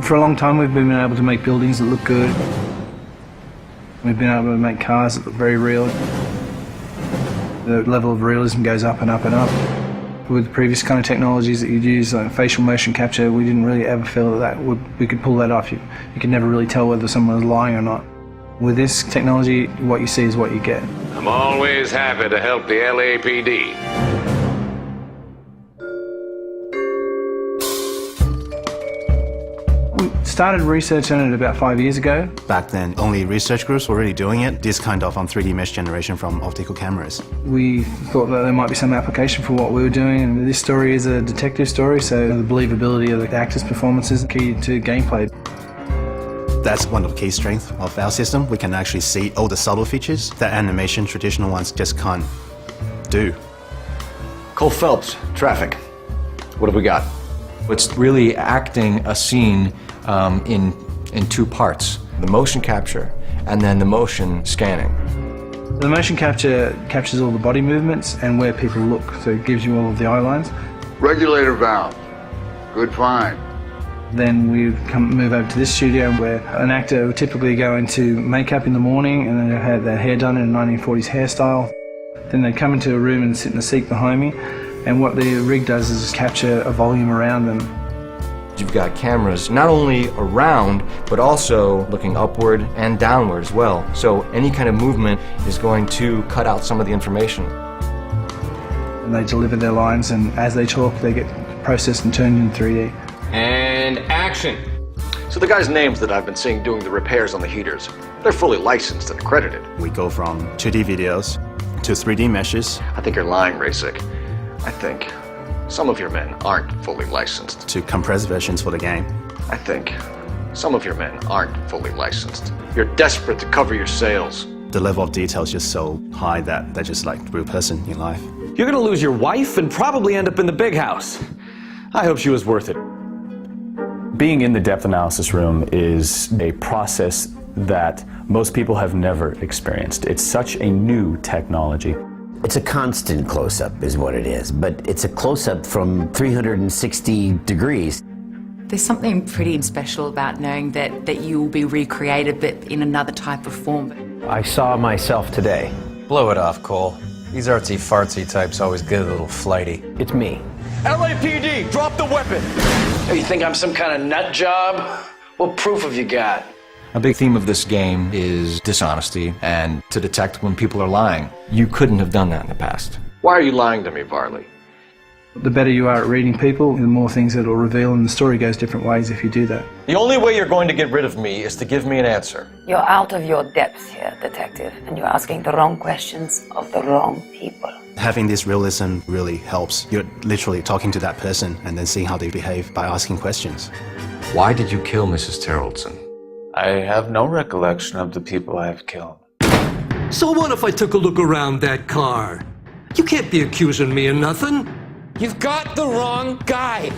For a long time we've been able to make buildings that look good. We've been able to make cars that look very real. The level of realism goes up and up and up. With previous kind of technologies that you'd use, like facial motion capture, we didn't really ever feel that we could pull that off. You could never really tell whether someone was lying or not. With this technology, what you see is what you get. I'm always happy to help the LAPD. We started research on it about 5 years ago. Back then, only research groups were really doing it, this kind of 3D mesh generation from optical cameras. We thought that there might be some application for what we were doing, and this story is a detective story, so the believability of the actors' performances is key to gameplay. That's one of the key strengths of our system. We can actually see all the subtle features that animation traditional ones just can't do. Cole Phelps, traffic. What have we got? It's really acting a scene in two parts. The motion capture and then the motion scanning. The motion capture captures all the body movements and where people look, so it gives you all of the eye lines. Regulator valve. Good find. Then we move over to this studio where an actor would typically go into makeup in the morning and then they'd have their hair done in a 1940s hairstyle. Then they'd come into a room and sit in the seat behind me, and what the rig does is capture a volume around them. You've got cameras not only around, but also looking upward and downward as well. So any kind of movement is going to cut out some of the information. And they deliver their lines, and as they talk, they get processed and turned in 3D. And action. So the guys' names that I've been seeing doing the repairs on the heaters, they're fully licensed and accredited. We go from 2D videos to 3D meshes. I think you're lying, Rasic. I think some of your men aren't fully licensed. To compressed versions for the game. I think some of your men aren't fully licensed. You're desperate to cover your sales. The level of detail is just so high that they're just like a real person in life. You're gonna lose your wife and probably end up in the big house. I hope she was worth it. Being in the depth analysis room is a process that most people have never experienced. It's such a new technology. It's a constant close-up is what it is, but it's a close-up from 360 degrees. There's something pretty special about knowing that you will be recreated, but in another type of form. I saw myself today. Blow it off, Cole. These artsy-fartsy types always get a little flighty. It's me. LAPD, drop the weapon! Oh, you think I'm some kind of nut job? What proof have you got? A big theme of this game is dishonesty and to detect when people are lying. You couldn't have done that in the past. Why are you lying to me, Varley? The better you are at reading people, the more things it'll reveal, and the story goes different ways if you do that. The only way you're going to get rid of me is to give me an answer. You're out of your depth here, detective, and you're asking the wrong questions of the wrong people. Having this realism really helps. You're literally talking to that person and then seeing how they behave by asking questions. Why did you kill Mrs. Terrellson? I have no recollection of the people I have killed. So what if I took a look around that car? You can't be accusing me of nothing. You've got the wrong guy.